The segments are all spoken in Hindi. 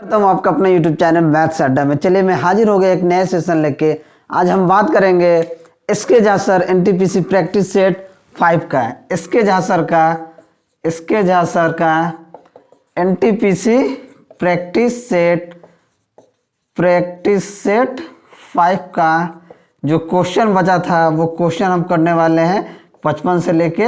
तो हम आपका अपना YouTube चैनल मैथ्स अड्डा में। चलिए मैं हाजिर हो गया एक नए सेशन लेके। आज हम बात करेंगे S K Jha sir NTPC practice set 5 का। एसके झा सर का एनटीपीसी प्रैक्टिस सेट 5 का जो क्वेश्चन बचा था वो क्वेश्चन हम करने वाले हैं 55 से लेके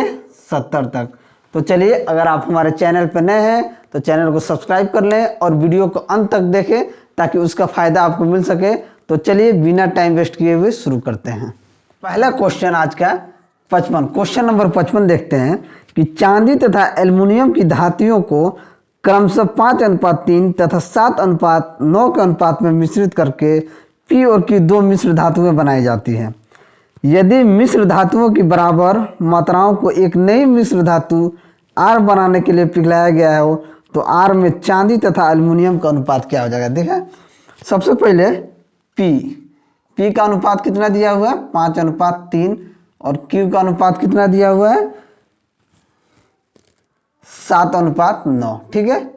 70 तक। तो चलिए, अगर आप हमारे चैनल पर नए हैं तो चैनल को सब्सक्राइब कर लें और वीडियो को अंत तक देखें ताकि उसका फ़ायदा आपको मिल सके। तो चलिए बिना टाइम वेस्ट किए हुए शुरू करते हैं। पहला क्वेश्चन आज का 55, क्वेश्चन नंबर 55 देखते हैं कि चांदी तथा एल्युमिनियम की धातुओं को क्रमशः 5:3 तथा 7:9 के अनुपात में मिश्रित करके पी और क्यू दो मिश्र धातुएं बनाई जाती हैं। यदि मिश्र धातुओं की बराबर मात्राओं को एक नई मिश्र धातु आर बनाने के लिए पिघलाया गया हो तो आर में चांदी तथा एल्युमिनियम का अनुपात क्या हो जाएगा। देखा, सबसे पहले पी का अनुपात कितना दिया हुआ है 5:3 और क्यू का अनुपात कितना दिया हुआ है 7:9। ठीक है,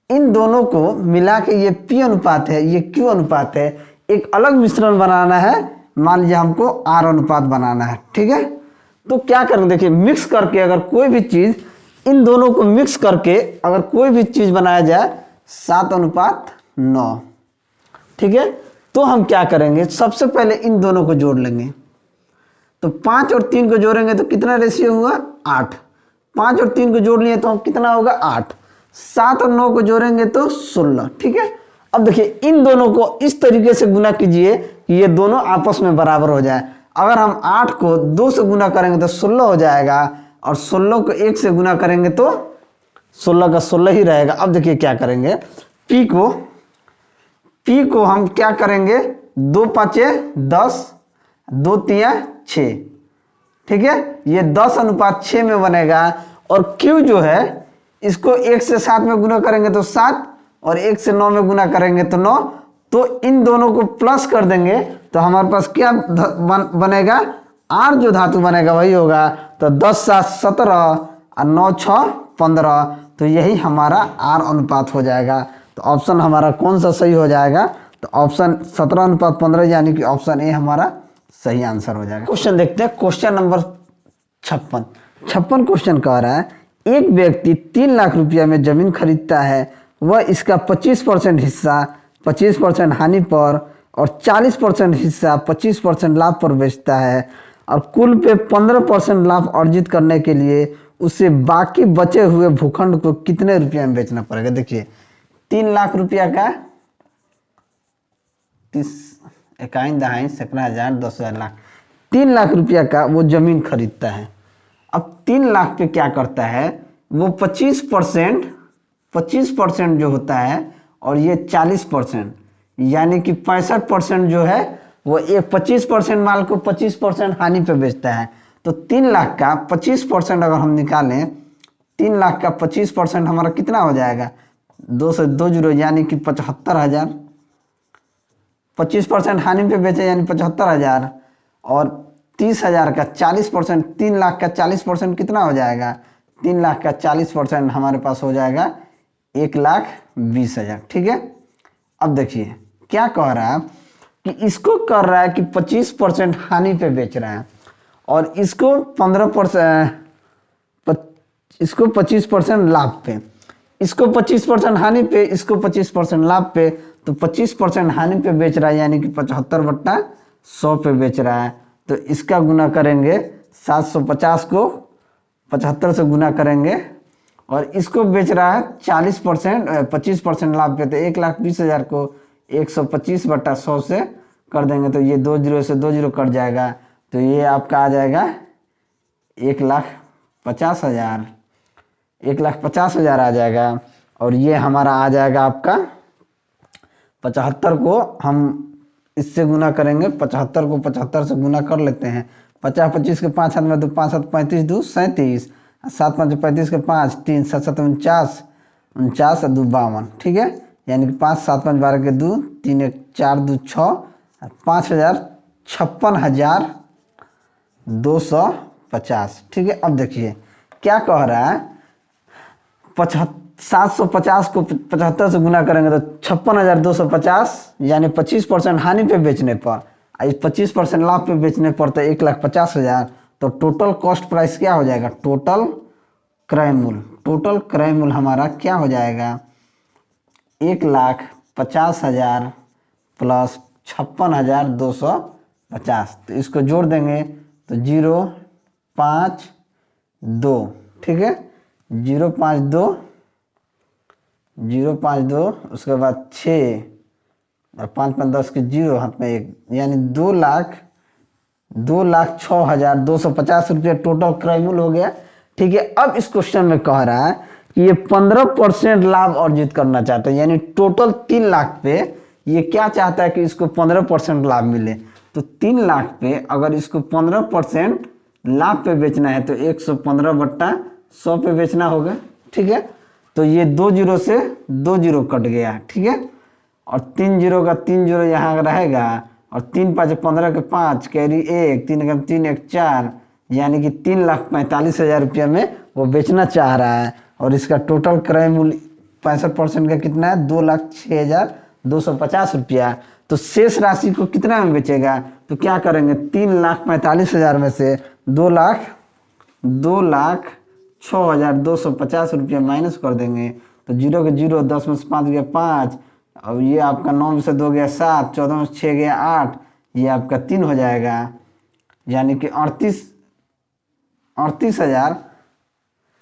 इन दोनों को मिला के ये पी अनुपात है, ये क्यू अनुपात है। एक अलग मिश्रण बनाना है, मान लीजिए हमको आर अनुपात बनाना है। ठीक है, तो क्या करेंगे, देखिए मिक्स करके अगर कोई भी चीज़, इन दोनों को मिक्स करके अगर कोई भी चीज़ बनाया जाए 7:9। ठीक है, तो हम क्या करेंगे, सबसे पहले इन दोनों को जोड़ लेंगे। तो 5 और 3 को जोड़ेंगे तो कितना रेशियो हुआ 8। 5 और 3 को जोड़ लिए तो कितना होगा 8। 7 और 9 को जोड़ेंगे तो 16। ठीक है, अब देखिए इन दोनों को इस तरीके से गुना कीजिए कि ये दोनों आपस में बराबर हो जाए। अगर हम 8 को 2 से गुना करेंगे तो 16 हो जाएगा और 16 को 1 से गुना करेंगे तो 16 का 16 ही रहेगा। अब देखिए क्या करेंगे, पी को हम क्या करेंगे 2 5 10 2 3 6। ठीक है, ये 10:6 में बनेगा। और क्यू जो है इसको 1 से 7 में गुना करेंगे तो 7 और 1 से 9 में गुना करेंगे तो 9। तो इन दोनों को प्लस कर देंगे तो हमारे पास क्या बनेगा, आर जो धातु बनेगा वही होगा। तो 10 7 17 और 9 6 15। तो यही हमारा आर अनुपात हो जाएगा। तो ऑप्शन हमारा कौन सा सही हो जाएगा, तो ऑप्शन 17:15 यानी कि ऑप्शन ए हमारा सही आंसर हो जाएगा। क्वेश्चन देखते हैं, क्वेश्चन नंबर 56 क्वेश्चन कह रहा है एक व्यक्ति 3 लाख रुपया में जमीन खरीदता है, वह इसका 25% हिस्सा 25% हानि पर और 40% हिस्सा 25% लाभ पर बेचता है और कुल पे 15% लाभ अर्जित करने के लिए उसे बाकी बचे हुए भूखंड को कितने रुपये में बेचना पड़ेगा। देखिए 3 लाख रुपया का 30 इकाई दहाई सैकड़ा हजार 10,000 लाख, 3 लाख रुपया का वो जमीन खरीदता है। अब 3 लाख पे क्या करता है वो 25% जो होता है और ये 40% यानी कि 65% जो है वो एक 25% माल को 25% हानि पे बेचता है। तो 3 लाख का 25% अगर हम निकालें, 3 लाख का 25% हमारा कितना हो जाएगा 2 से 2 जीरो यानी कि 75,000। 25% हानि पे बेचे यानी 75,000 और 30,000 का 40%, 3 लाख का 40% कितना हो जाएगा, 3 लाख का 40% हमारे पास हो जाएगा 1,20,000। ठीक है, अब देखिए क्या कह रहा है कि इसको कर रहा है कि 25% हानि पे बेच रहा है और इसको 25% लाभ पे, इसको 25% हानि पे, इसको 25% लाभ पे। तो 25% हानि पे बेच रहा है यानी कि 75/100 पे बेच रहा है। तो इसका गुना करेंगे 750 को 75 से गुना करेंगे और इसको बेच रहा है 25% लाभ पे। तो 1,20,000 को 125/100 से कर देंगे तो ये 2 जीरो से 2 जीरो कट जाएगा। तो ये आपका आ जाएगा 1,50,000, 1,50,000 आ जाएगा। और ये हमारा आ जाएगा आपका 75 को हम इससे गुना करेंगे, 75 को 75 से गुना कर लेते हैं। 50 25 के 5 हाथ में 2 5 7 35 2 37 7 5 35 के 5 3 7 7 49 49 और 2 52। ठीक है, यानी कि 5 7 5 12 के 2 3 1 4 2 6 5,000 56,250। ठीक है, अब देखिए क्या कह रहा है 750 को 75 से गुना करेंगे तो 56,250, यानी 25% हानि पे बेचने पर, 25% लाभ पे बेचने पर तो 1,50,000। तो टोटल कॉस्ट प्राइस क्या हो जाएगा, टोटल क्रय मूल्य हमारा क्या हो जाएगा, 1,50,000 प्लस 56,250। तो इसको जोड़ देंगे तो 052, ठीक है, 052, उसके बाद 6 और 5 5 10 के 0, हाथ में 1, यानी 2,06,250 रुपये टोटल क्रय मूल्य हो गया। ठीक है, अब इस क्वेश्चन में कह रहा है कि ये 15% लाभ अर्जित करना चाहता है, यानी टोटल 3 लाख पे ये क्या चाहता है कि इसको 15% लाभ मिले। तो 3 लाख पे अगर इसको 15% लाभ पे बेचना है तो 115/100 पे बेचना होगा। ठीक है, तो ये 2 0 से 2 0 कट गया। ठीक है, और 3 0 का 3 0 यहाँ रहेगा, और 3 5 15 के 5 कैरी 1, 3 का 3 1 4, यानी कि 3,45,000 रुपये में वो बेचना चाह रहा है। और इसका टोटल क्रय मूल्य 65% का कितना है, 2,06,250 रुपया। तो शेष राशि को कितना में बेचेगा, तो क्या करेंगे, 3,45,000 में से 2,06,250 रुपया माइनस कर देंगे। तो 0 के 0, 10 में से 5 गया 5, और ये आपका 9 में से 2 गया 7, 14 में से 6 गया 8, ये आपका 3 हो जाएगा, यानी कि 38,000,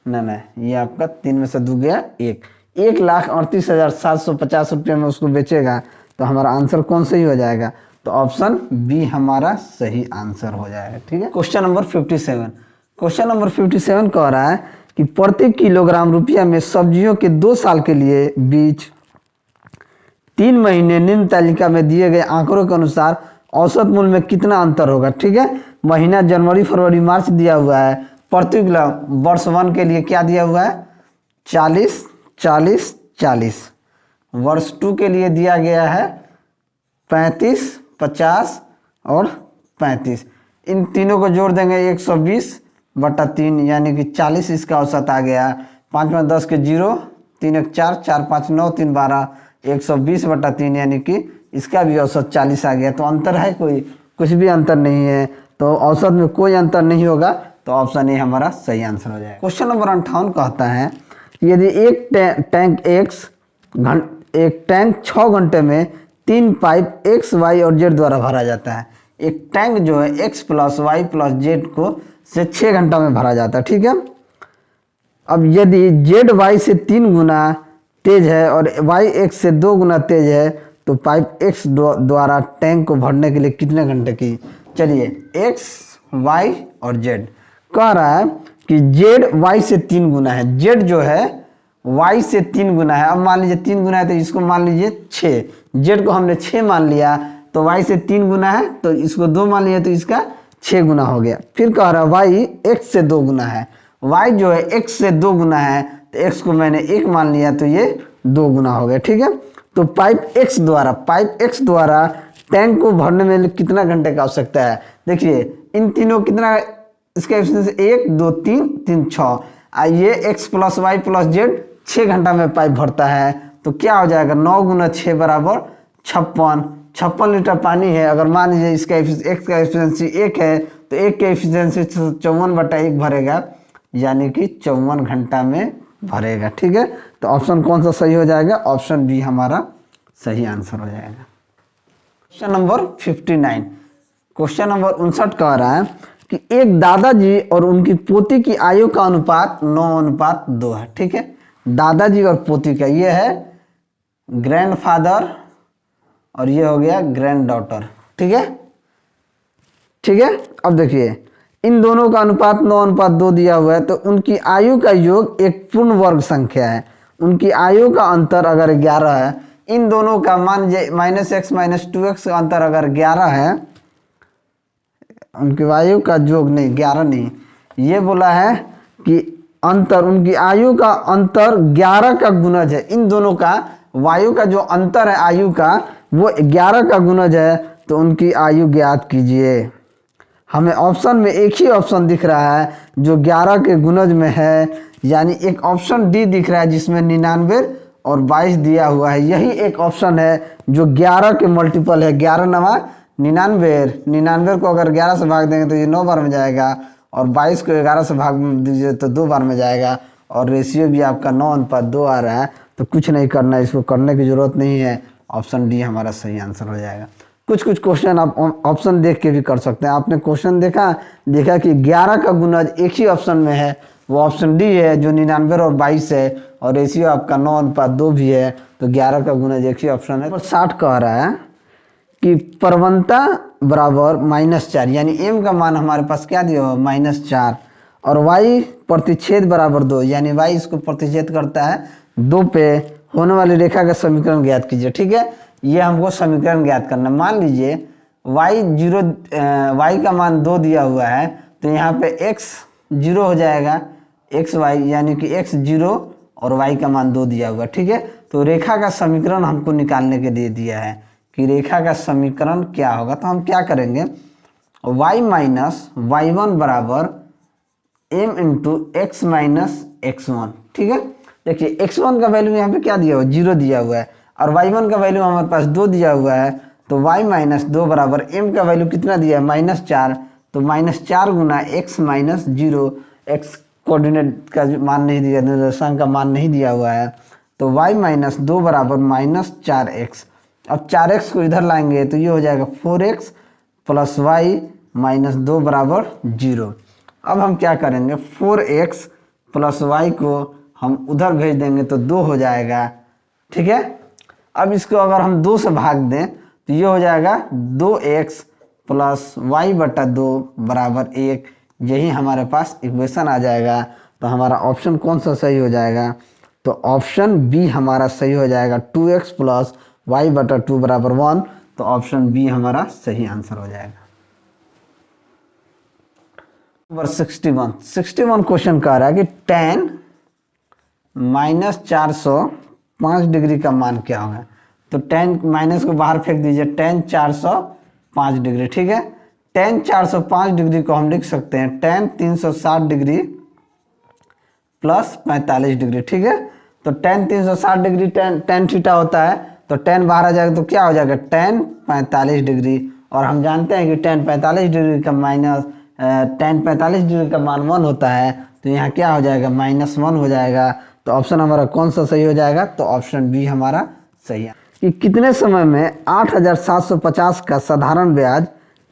नहीं, ये आपका 3 में से 2 गया 1,38,750 रुपये में उसको बेचेगा। तो हमारा आंसर कौन सही हो जाएगा, तो ऑप्शन बी हमारा सही आंसर हो जाएगा। ठीक है, क्वेश्चन नंबर 57 कह रहा है कि प्रति किलोग्राम रुपया में सब्जियों के 2 साल के लिए बीज 3 महीने निम्न तालिका में दिए गए आंकड़ों के अनुसार औसत मूल्य में कितना अंतर होगा। ठीक है, महीना जनवरी फरवरी मार्च दिया हुआ है, प्रति किलो वर्ष 1 के लिए क्या दिया हुआ है, 40 40 40, वर्ष 2 के लिए दिया गया है 35 50 और 35। इन तीनों को जोड़ देंगे 120/3, यानी कि 40 इसका औसत आ गया। 5 में 10 के 0, 3 1 4, 4 5 9, 3 12, 120/3, यानी कि इसका भी औसत 40 आ गया। तो अंतर है कोई, कुछ भी अंतर नहीं है, तो औसत में कोई अंतर नहीं होगा, तो ऑप्शन ए हमारा सही आंसर हो जाएगा। क्वेश्चन नंबर 58 कहता है यदि एक टैंक 6 घंटे में 3 पाइप x, y और z द्वारा भरा जाता है। एक टैंक जो है x plus Y plus Z को से 6 घंटा में भरा जाता है। ठीक है, अब यदि z y से 3 गुना तेज है और y x से 2 गुना तेज है तो पाइप x द्वारा टैंक को भरने के लिए कितने घंटे की। चलिए x, y और z कह रहा है कि z y से 3 गुना है, z जो है y से 3 गुना है। अब मान लीजिए 3 गुना है तो इसको मान लीजिए 6, z को हमने 6 मान लिया, तो y से 3 गुना है तो इसको 2 मान लिया, तो इसका 6 गुना हो गया। फिर कह रहा है y x से 2 गुना है, y जो है x से 2 गुना है, तो x को मैंने 1 मान लिया, तो ये 2 गुना हो गया। ठीक है, तो पाइप x द्वारा टैंक को भरने में कितना घंटे का आवश्यकता है। देखिए इन तीनों कितना, इसका एफिशिएंसी 1 2 3 3 6, ये x plus Y plus Z 6 घंटा में पाइप भरता है, तो क्या हो जाएगा, 9 गुना 6 बराबर 56 लीटर पानी है। अगर मान लीजिए इसका x का एफिशिएंसी 1 है, तो 1 के एफिशिएंसी 54/1 भरेगा, यानी कि 54 घंटा में भरेगा। ठीक है, तो ऑप्शन कौन सा सही हो जाएगा, ऑप्शन बी हमारा सही आंसर हो जाएगा। क्वेश्चन नंबर 59, क्वेश्चन नंबर 59 कह रहा है कि एक दादाजी और उनकी पोती की आयु का अनुपात 9:2 है। ठीक है, दादाजी और पोती का, ये है ग्रैंडफादर और ये हो गया ग्रैंड डॉटर। ठीक है, अब देखिए इन दोनों का अनुपात 9:2 दिया हुआ है, तो उनकी आयु का योग एक पूर्ण वर्ग संख्या है। उनकी आयु का अंतर अगर 11 है, इन दोनों का मान लीजिए -x -2x का अंतर अगर 11 है, उनकी आयु का योग नहीं, 11 नहीं, ये बोला है कि अंतर, उनकी आयु का अंतर 11 का गुणज है। इन दोनों का वायु का जो अंतर है आयु का, वो 11 का गुणज है, तो उनकी आयु ज्ञात कीजिए। हमें ऑप्शन में एक ही ऑप्शन दिख रहा है जो 11 के गुणज में है, यानी एक ऑप्शन डी दिख रहा है जिसमें 99 और 22 दिया हुआ है, यही एक ऑप्शन है जो 11 के मल्टीपल है। 11 नवा 99, 99 को अगर 11 से भाग देंगे तो ये 9 बार में जाएगा, और 22 को 11 से भाग दीजिए तो 2 बार में जाएगा, और रेशियो भी आपका 9:2 आ रहा है। तो कुछ नहीं करना है, इसको करने की ज़रूरत नहीं है, ऑप्शन डी हमारा सही आंसर हो जाएगा। कुछ क्वेश्चन आप ऑप्शन देख के भी कर सकते हैं। आपने क्वेश्चन देखा कि 11 का गुणज एक ही ऑप्शन में है, वो ऑप्शन डी है जो 99 और 22 है, और रेशियो आपका 9:2 भी है, तो 11 का गुणज एक ही ऑप्शन है। 60 कह रहा है कि प्रवणता बराबर -4, यानी m का मान हमारे पास क्या दिया हुआ -4, और y प्रतिच्छेद बराबर 2, यानी y इसको प्रतिच्छेद करता है 2 पे, होने वाली रेखा का समीकरण ज्ञात कीजिए। ठीक है, ये हमको समीकरण ज्ञात करना। मान लीजिए y का मान 2 दिया हुआ है, तो यहाँ पे x 0 हो जाएगा, x y यानी कि x 0 और y का मान 2 दिया हुआ। ठीक है, तो रेखा का समीकरण हमको निकालने के लिए दिया है कि रेखा का समीकरण क्या होगा। तो हम क्या करेंगे, y माइनस y1 बराबर m into x minus x1। ठीक है, देखिए x1 का वैल्यू यहाँ पे क्या दिया हुआ 0 दिया हुआ है, और y1 का वैल्यू हमारे पास 2 दिया हुआ है, तो y माइनस 2 बराबर m का वैल्यू कितना दिया है -4, तो -4 गुना x माइनस 0, x कोऑर्डिनेट का मान नहीं दिया, निर्देशांक का मान नहीं दिया हुआ है, तो y माइनस 2 बराबर -4x। अब 4x को इधर लाएंगे तो ये हो जाएगा 4x प्लस y माइनस 2 बराबर 0। अब हम क्या करेंगे, 4x प्लस y को हम उधर भेज देंगे तो 2 हो जाएगा। ठीक है, अब इसको अगर हम 2 से भाग दें तो ये हो जाएगा 2x प्लस y बटा 2 बराबर 1। यही हमारे पास इक्वेशन आ जाएगा। तो हमारा ऑप्शन कौन सा सही हो जाएगा, तो ऑप्शन बी हमारा सही हो जाएगा, 2x प्लस y बटा 2 बराबर 1। तो ऑप्शन बी हमारा सही आंसर हो जाएगा। नंबर 61 क्वेश्चन कह रहा है कि tan -405 डिग्री का मान क्या होगा। तो tan माइनस को बाहर फेंक दीजिए, tan 405 डिग्री। ठीक है, tan 405 डिग्री को हम लिख सकते हैं tan 360 डिग्री प्लस 45 डिग्री। ठीक है, तो tan 360 डिग्री tan थीटा होता है, तो tan बाहर आ जाएगा तो क्या हो जाएगा tan 45 डिग्री, और हम जानते हैं कि tan 45 डिग्री का tan 45 डिग्री का मान 1 होता है, तो यहाँ क्या हो जाएगा -1 हो जाएगा। तो ऑप्शन हमारा कौन सा सही हो जाएगा, तो ऑप्शन बी हमारा सही है। कि कितने समय में 8750 का साधारण ब्याज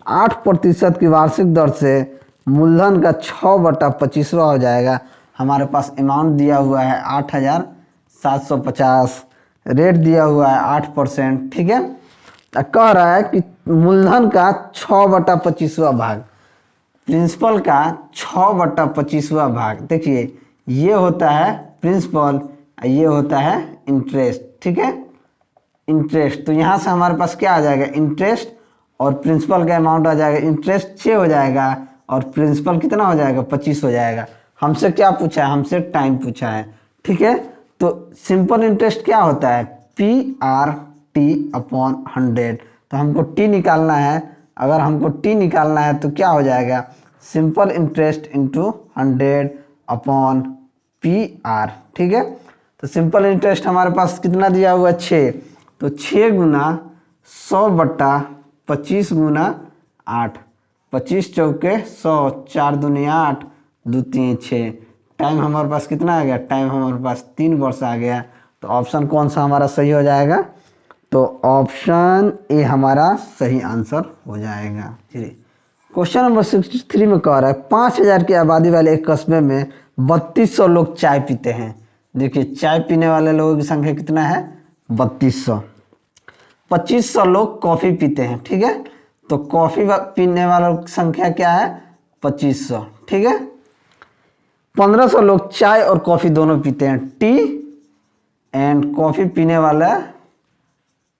8% की वार्षिक दर से मूलधन का 6/25वां हो जाएगा। हमारे पास अमाउंट दिया हुआ है 8750, रेट दिया हुआ है 8%। ठीक है, कह रहा है कि मूलधन का 6/25वां भाग, प्रिंसिपल का 6/25वां भाग। देखिए, ये होता है प्रिंसिपल, ये होता है इंटरेस्ट। ठीक है, इंटरेस्ट, तो यहाँ से हमारे पास क्या आ जाएगा, इंटरेस्ट और प्रिंसिपल का अमाउंट आ जाएगा। इंटरेस्ट 6 हो जाएगा और प्रिंसिपल कितना हो जाएगा 25 हो जाएगा। हमसे क्या पूछा है, हमसे टाइम पूछा है। ठीक है, तो सिंपल इंटरेस्ट क्या होता है, PRT/100। तो हमको टी निकालना है। अगर हमको टी निकालना है तो क्या हो जाएगा, सिंपल इंटरेस्ट इंटू 100/PR। ठीक है, तो सिंपल इंटरेस्ट हमारे पास कितना दिया हुआ 6, तो 6 गुना 100/25 गुना 8, 25 चौके 100, 4 दूनी 8, 2 3 6। टाइम हमारे पास कितना आ गया, टाइम हमारे पास 3 वर्ष आ गया। तो ऑप्शन कौन सा हमारा सही हो जाएगा, तो ऑप्शन ए हमारा सही आंसर हो जाएगा। चलिए, क्वेश्चन नंबर 63 में कह रहा है 5000 की आबादी वाले एक कस्बे में 3200 लोग चाय पीते हैं। देखिए, चाय पीने वाले लोगों की संख्या कितना है 3200। 2500 लोग कॉफ़ी पीते हैं। ठीक है, तो कॉफ़ी पीने वालों की संख्या क्या है 2500। ठीक है, 1500 लोग चाय और कॉफ़ी दोनों पीते हैं, टी एंड कॉफ़ी पीने वाला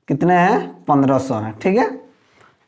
कितने हैं 1500 हैं। ठीक है,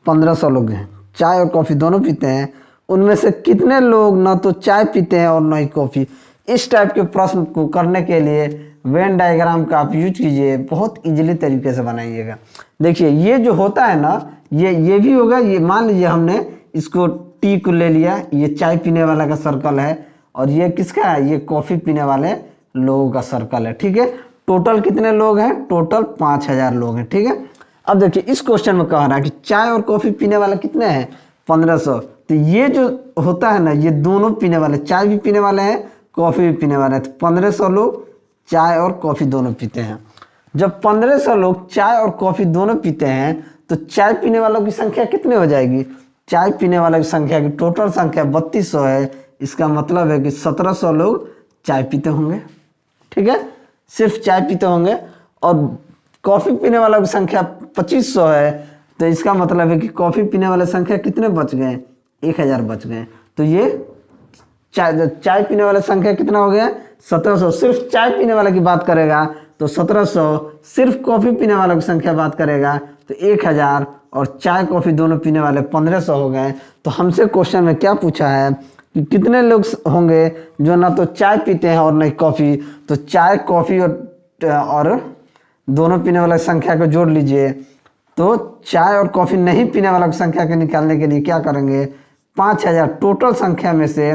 1500 लोग हैं, चाय और कॉफ़ी दोनों पीते हैं। उनमें से कितने लोग ना तो चाय पीते हैं और ना ही कॉफ़ी। इस टाइप के प्रश्न को करने के लिए वेन डायग्राम का आप यूज कीजिए, बहुत इजीली तरीके से बनाइएगा। देखिए, ये जो होता है ना, ये भी होगा। ये मान लीजिए हमने इसको टी को ले लिया, ये चाय पीने वाला का सर्कल है, और ये किसका है, ये कॉफ़ी पीने वाले लोगों का सर्कल है। ठीक है, टोटल कितने लोग हैं, टोटल 5000 लोग हैं। ठीक है, अब देखिए इस क्वेश्चन में कह रहा है कि चाय और कॉफ़ी पीने वाले कितने हैं, 1500। तो ये जो होता है ना, ये दोनों पीने वाले, चाय भी पीने वाले हैं, कॉफ़ी भी पीने वाले हैं। तो 1500 लोग चाय और कॉफ़ी दोनों पीते हैं। जब 1500 लोग चाय और कॉफ़ी दोनों पीते हैं तो चाय पीने वालों की संख्या कितनी हो जाएगी, चाय पीने वालों की संख्या की टोटल संख्या 3200 है। इसका मतलब है कि 1700 लोग चाय पीते होंगे। ठीक है, सिर्फ चाय पीते होंगे। और कॉफ़ी पीने वालों की संख्या 2500 है, तो इसका मतलब है कि कॉफ़ी पीने वाले संख्या कितने बच गए, 1000 बच गए। तो ये चाय पीने वाले संख्या कितना हो गया, 1700। सिर्फ चाय पीने वाले की बात करेगा तो 1700, सिर्फ कॉफ़ी पीने वालों की संख्या बात करेगा तो 1000, और चाय कॉफ़ी दोनों पीने वाले 1500 हो गए। तो हमसे क्वेश्चन में क्या पूछा है कि कितने लोग होंगे जो ना तो चाय पीते हैं और नहीं कॉफ़ी। तो चाय कॉफ़ी और दोनों पीने वाले संख्या को जोड़ लीजिए। तो चाय और कॉफ़ी नहीं पीने वाला की संख्या के निकालने के लिए क्या करेंगे, 5000 टोटल संख्या में से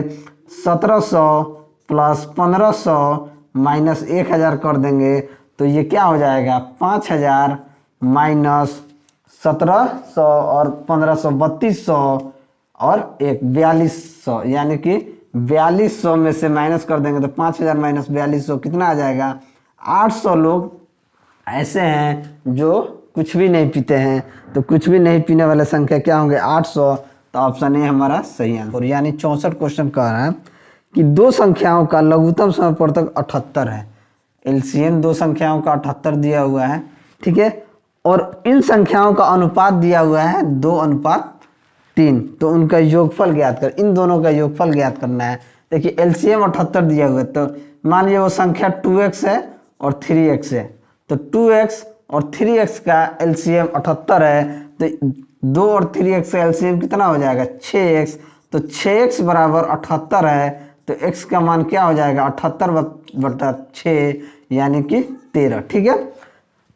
1700 प्लस 1500 माइनस 1000 कर देंगे। तो ये क्या हो जाएगा, 5000 माइनस 1700 और 1500 3200 और 4200, यानी कि 4200 में से माइनस कर देंगे तो 5000 माइनस 4200 कितना आ जाएगा, 800 लोग ऐसे हैं जो कुछ भी नहीं पीते हैं। तो कुछ भी नहीं पीने वाले संख्या क्या होंगे, 800। तो ऑप्शन ए हमारा सही आंसर। यानी 64 क्वेश्चन कह रहा है कि दो संख्याओं का लघुत्तम समवर्तक 78 है। एलसीएम दो संख्याओं का 78 दिया हुआ है। ठीक है, और इन संख्याओं का अनुपात दिया हुआ है 2:3। तो उनका योगफल ज्ञात कर, इन दोनों का योगफल ज्ञात करना है। देखिए एलसीएम 78 दिया हुआ है, तो मान लीजिए वो संख्या 2x है और 3x है। तो 2x और 3x का एलसीएम 78 है। तो 2 और 3x का एलसीएम कितना हो जाएगा, 6x। तो 6x बराबर 78 है। तो x का मान क्या हो जाएगा, 78/6 यानी कि 13। ठीक है,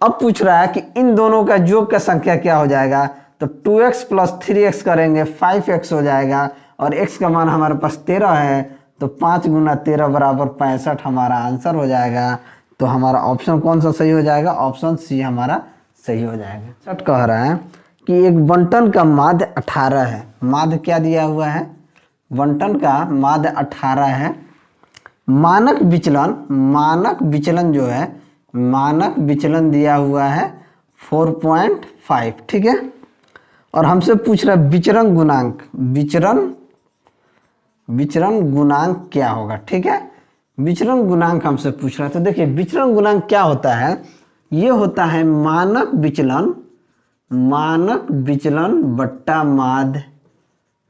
अब पूछ रहा है कि इन दोनों का योग का संख्या क्या हो जाएगा। तो 2x प्लस 3x करेंगे 5x हो जाएगा, और x का मान हमारे पास 13 है। तो 5 गुना 13 बराबर 65 हमारा आंसर हो जाएगा। तो हमारा ऑप्शन कौन सा सही हो जाएगा, ऑप्शन सी हमारा सही हो जाएगा। सेट कह रहा है कि एक बंटन का माध्य 18 है। माध्य क्या दिया हुआ है, बंटन का माध्य 18 है। मानक विचलन जो है, मानक विचलन दिया हुआ है 4.5। ठीक है, और हमसे पूछ रहा है विचरण गुणांक, विचरण गुणांक क्या होगा। ठीक है, विचरण गुणांक हमसे पूछ रहा है। तो देखिए विचरण गुणांक क्या होता है, ये होता है मानक विचलन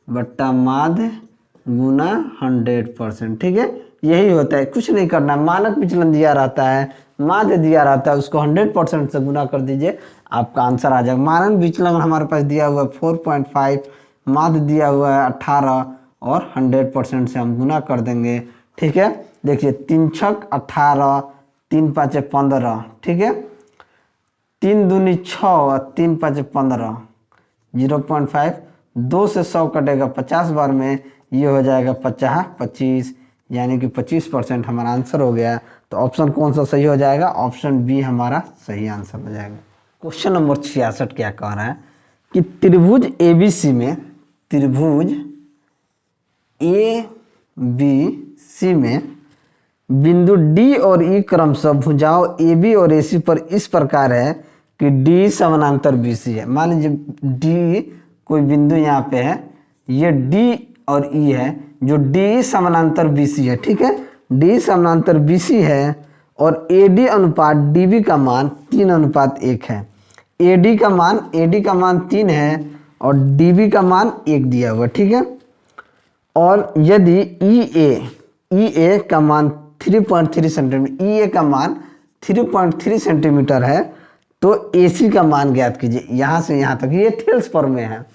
बट्टा माध्य गुना 100%। ठीक है, यही होता है, कुछ नहीं करना। मानक विचलन दिया रहता है, माध्य दिया रहता है, उसको 100% से गुना कर दीजिए, आपका आंसर आ जाएगा। मानक विचलन हमारे पास दिया हुआ है 4.5, माध्य दिया हुआ है 18, और 100% से हम गुना कर देंगे। ठीक है, देखिए 3 छक 18, 3 पाँचे 15। ठीक है, 3 दूनी 6, 3 पाँचे 15, 0.5। 2 से 100 कटेगा 50 बार में, ये हो जाएगा 25, यानी कि 25% हमारा आंसर हो गया। तो ऑप्शन कौन सा सही हो जाएगा, ऑप्शन बी हमारा सही आंसर हो जाएगा। क्वेश्चन नंबर 66 क्या कह रहा है कि त्रिभुज ABC में, त्रिभुज ABC में बिंदु D और E क्रमशः भुजाओं AB और AC पर इस प्रकार है कि D समानांतर BC है। मान लीजिए D कोई बिंदु यहाँ पे है, ये D और E है, जो D समानांतर BC है। ठीक है, D समानांतर BC है, और AD अनुपात DB का मान 3:1 है। AD का मान 3 है, और DB का मान 1 दिया हुआ। ठीक है, और यदि EA का मान 3.3 सेंटीमीटर, EA का मान 3.3 सेंटीमीटर है, तो AC का मान ज्ञात कीजिए। यहाँ से यहाँ तक ये थेल्स प्रमेय है,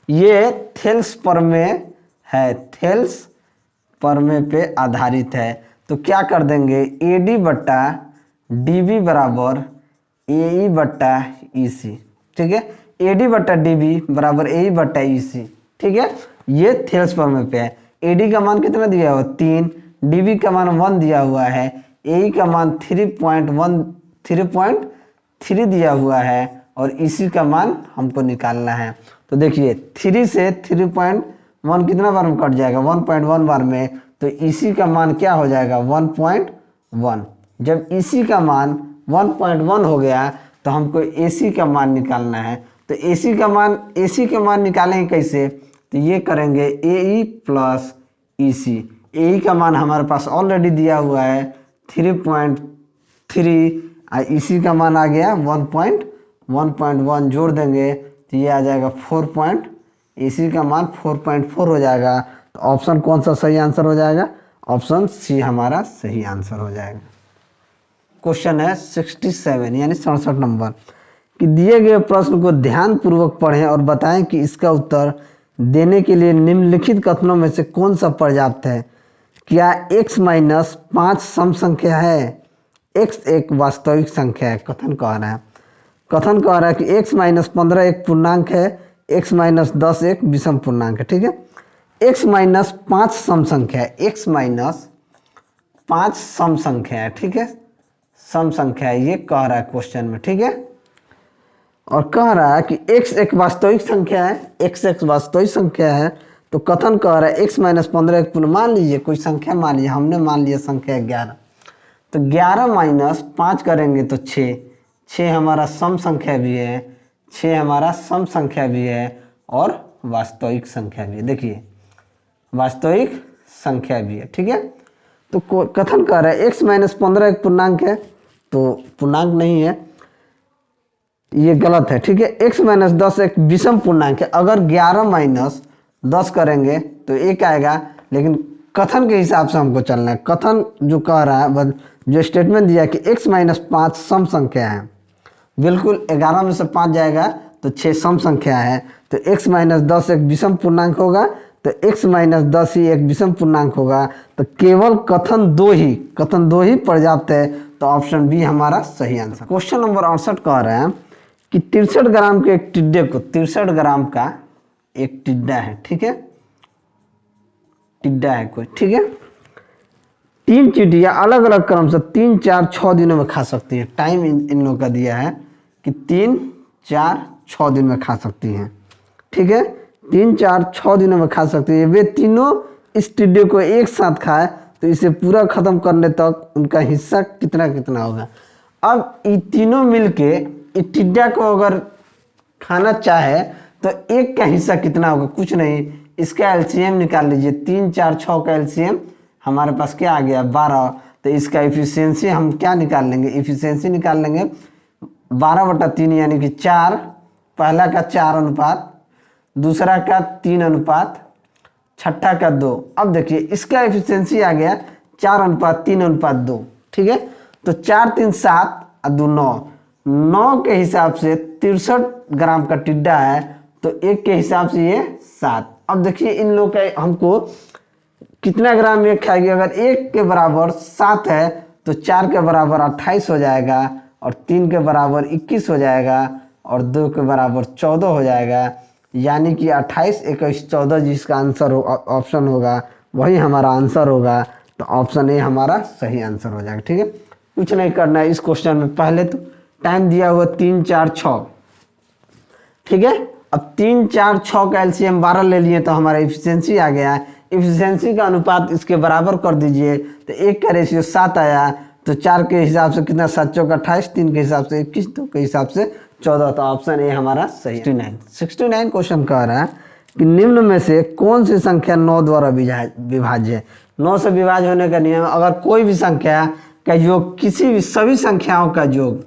ये थेल्स प्रमेय है, थेल्स प्रमेय पे आधारित है। तो क्या कर देंगे, AD बट्टा DB बराबर AE बट्टा EC। ठीक है, AD बट्टा DB बराबर AE बट्टा EC। ठीक है, ये थेल्स प्रमेय पे है। AD का मान कितना दिया हुआ, 3, डीबी का मान 1 दिया हुआ है, एई का मान 3.3 दिया हुआ है और इसी का मान हमको निकालना है। तो देखिए 3 से 3.1 कितना बार में कट जाएगा, 1.1 बार में, तो इसी का मान क्या हो जाएगा 1.1। जब इसी का मान 1.1 हो गया तो हमको एसी का मान निकालना है। तो एसी का मान निकालेंगे कैसे, तो ये करेंगे ए प्लस ई सी। ए का मान हमारे पास ऑलरेडी दिया हुआ है 3.3 और इसी का मान आ गया 1.1 जोड़ देंगे तो ये आ जाएगा 4. इसी का मान 4.4 हो जाएगा। तो ऑप्शन कौन सा सही आंसर हो जाएगा, ऑप्शन सी हमारा सही आंसर हो जाएगा। क्वेश्चन है 67 यानी 67 नंबर कि दिए गए प्रश्न को ध्यान पूर्वक पढ़ें और बताएं कि इसका उत्तर देने के लिए निम्नलिखित कथनों में से कौन सा पर्याप्त है। क्या x-5 सम संख्या है, x एक वास्तविक संख्या है। कथन कह रहा है कि x-15 एक पूर्णांक है, x-10 एक विषम पूर्णांक है। ठीक है, x-5 सम संख्या है, x-5 सम संख्या है। ठीक है, सम संख्या है, ये कह रहा है क्वेश्चन में। ठीक है, और कह रहा है कि x एक वास्तविक संख्या है, x एक वास्तविक संख्या है। तो कथन कह रहा है x-15 एक पूर्ण, मान लीजिए कोई संख्या मान लीजिए, हमने मान लिया संख्या 11, तो 11 - 5 करेंगे तो 6 हमारा सम संख्या भी है, 6 हमारा सम संख्या भी है और वास्तविक संख्या भी है। देखिए वास्तविक संख्या भी है। ठीक है, तो कथन कर रहा है x-15 एक पूर्णांक है, तो पूर्णांक नहीं है, ये गलत है। ठीक है, x-10 एक विषम पूर्णांक है। अगर 11 - 10 करेंगे तो एक आएगा, लेकिन कथन के हिसाब से हमको चलना है। कथन जो कह रहा है, जो स्टेटमेंट दिया है कि x-5 सम संख्या है, बिल्कुल 11 में से 5 जाएगा तो 6 सम संख्या है। तो x-10 एक विषम पूर्णांक होगा, तो x-10 ही एक विषम पूर्णांक होगा। तो केवल कथन दो ही पर्याप्त है। तो ऑप्शन बी हमारा सही आंसर। क्वेश्चन नंबर 68 कह रहे हैं कि 63 ग्राम के एक टिड्डे को, 63 ग्राम का एक टिड्डा है। ठीक है, टिड्डा है कोई। ठीक है, 3 चींटियां अलग अलग क्रम से 3, 4, 6 दिनों में खा सकती हैं। टाइम इन लोगों का दिया है कि 3, 4, 6 दिन में खा सकती हैं। ठीक है, 3, 4, 6 दिनों में खा सकती है। वे तीनों इस टिड्डे को एक साथ खाए तो इसे पूरा खत्म करने तक उनका हिस्सा कितना कितना होगा। अब ये तीनों मिलके इस टिड्डा को अगर खाना चाहे तो एक का हिस्सा कितना होगा, कुछ नहीं, इसका एलसीएम निकाल लीजिए। 3, 4, 6 का एलसीएम हमारे पास क्या आ गया 12। तो इसका इफिशियंसी हम क्या निकाल लेंगे, इफिशियंसी निकाल लेंगे 12/3 यानी कि 4, पहला का 4 अनुपात, दूसरा का 3 अनुपात, छठा का 2। अब देखिए इसका एफिशिएंसी आ गया 4:3:2। ठीक है, तो 4, 3, 7 और 2, 9 के हिसाब से 63 ग्राम का टिड्डा है, तो एक के हिसाब से ये 7। अब देखिए इन लोग का हमको कितना ग्राम एक खाएगी। अगर एक के बराबर 7 है तो 4 के बराबर 28 हो जाएगा और 3 के बराबर 21 हो जाएगा और 2 के बराबर 14 हो जाएगा। यानी कि 28, 21, 14 जिसका आंसर ऑप्शन होगा वही हमारा आंसर होगा। तो ऑप्शन ए हमारा सही आंसर हो जाएगा। ठीक है, कुछ नहीं करना है इस क्वेश्चन में। पहले तो टाइम दिया हुआ 3, 4, 6। ठीक है, अब 3, 4, 6 का एलसीएम 12 ले लिए तो हमारा इफिशियंसी आ गया। इफिशियंसी का अनुपात इसके बराबर कर दीजिए तो 1 का रेशियो 7 आया। तो 4 के हिसाब से कितना, 7 चौक 28, 3 के हिसाब से 21, 2 के हिसाब से 14। तो ऑप्शन ए हमारा सही। 69 क्वेश्चन कह रहा है कि निम्न में से कौन सी संख्या 9 द्वारा विभाज्य है। 9 से विभाज्य होने का नियम, अगर कोई भी संख्या का योग किसी भी सभी संख्याओं का योग,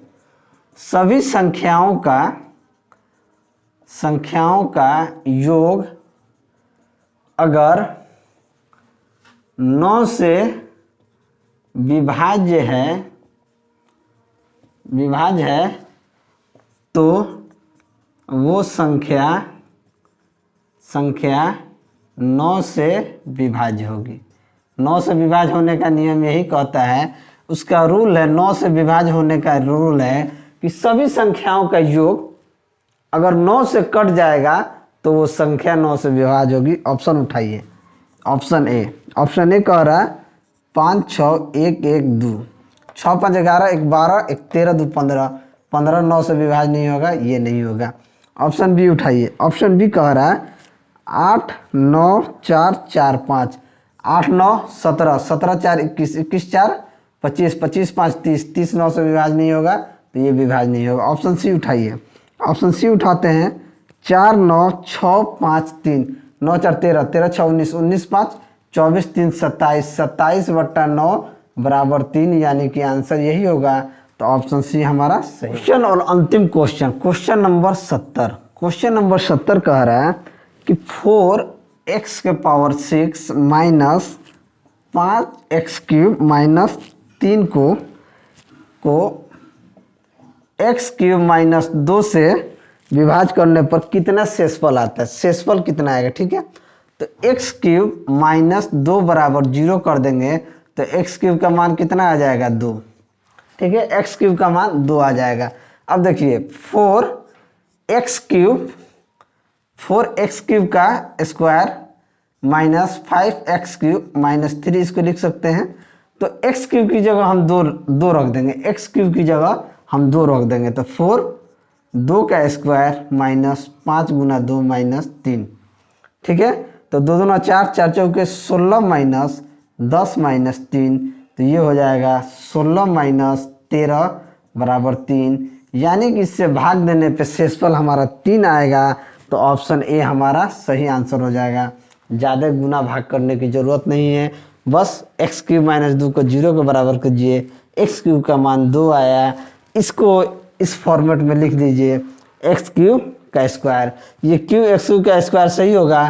सभी संख्याओं का योग अगर 9 से विभाज्य है तो वो संख्या 9 से विभाज्य होगी। 9 से विभाज्य होने का नियम यही कहता है, उसका रूल है, 9 से विभाज्य होने का रूल है कि सभी संख्याओं का योग अगर 9 से कट जाएगा तो वो संख्या 9 से विभाज्य होगी। ऑप्शन उठाइए, ऑप्शन ए कह रहा है 5 6 1 1 2, 6 5 11 1 12 1 13 2 15, 15 9 से विभाज्य नहीं होगा, ये नहीं होगा। ऑप्शन बी उठाइए। ऑप्शन बी कह रहा है 8 9 4 4 5, 8 9 17, 17 4 21, 21 4 25, 25 5 30, 30 9 से विभाज्य नहीं होगा, तो ये विभाज्य नहीं होगा। ऑप्शन सी उठाइए। ऑप्शन सी उठाते हैं 4 9 6 5 3, 9 4 13, 13 6 19, 19 5 24 3 27, 27/9 बराबर 3, यानी कि आंसर यही होगा। तो ऑप्शन सी हमारा सही। क्वेश्चन और अंतिम question, question number 70। Question number 70 कह रहा है कि 4x के पावर 6 माइनस 5x³ माइनस 3 को x³ माइनस 2 से विभाज्य करने पर कितना शेषफल आता है। शेषफल कितना आएगा, ठीक है। तो x³ माइनस 2 बराबर 0 कर देंगे तो x³ का मान कितना आ जाएगा, 2, ठीक है। x³ का मान 2 आ जाएगा। अब देखिए 4x³ का स्क्वायर माइनस 5x³ माइनस 3, इसको लिख सकते हैं। तो x³ की जगह हम 2 रख देंगे, x³ की जगह हम 2 रख देंगे। तो 4 2 का स्क्वायर माइनस 5 गुना 2 माइनस 3, ठीक है। तो 2 दूना 4, 4 चौके 16 माइनस 10 माइनस 3, तो ये हो जाएगा 16 माइनस 13 बराबर 3, यानी कि इससे भाग देने पे शेषफल हमारा 3 आएगा। तो ऑप्शन ए हमारा सही आंसर हो जाएगा। ज़्यादा गुना भाग करने की ज़रूरत नहीं है, बस x³ माइनस 2 को 0 के बराबर कीजिए, x³ का मान 2 आया, इसको इस फॉर्मेट में लिख दीजिए x³ का स्क्वायर। ये क्यों x³ का स्क्वायर सही होगा,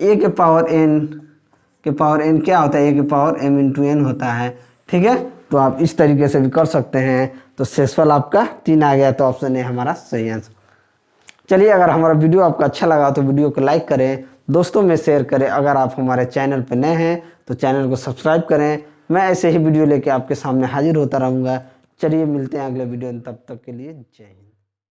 a के पावर n क्या होता है, a के पावर m इंटू n होता है, ठीक है। तो आप इस तरीके से भी कर सकते हैं। तो शेषफल आपका 3 आ गया, तो ऑप्शन ए हमारा सही आंसर। चलिए, अगर हमारा वीडियो आपको अच्छा लगा तो वीडियो को लाइक करें, दोस्तों में शेयर करें। अगर आप हमारे चैनल पर नए हैं तो चैनल को सब्सक्राइब करें। मैं ऐसे ही वीडियो लेके आपके सामने हाजिर होता रहूँगा। चलिए मिलते हैं अगले वीडियो में, तब तक के लिए जय हिंद।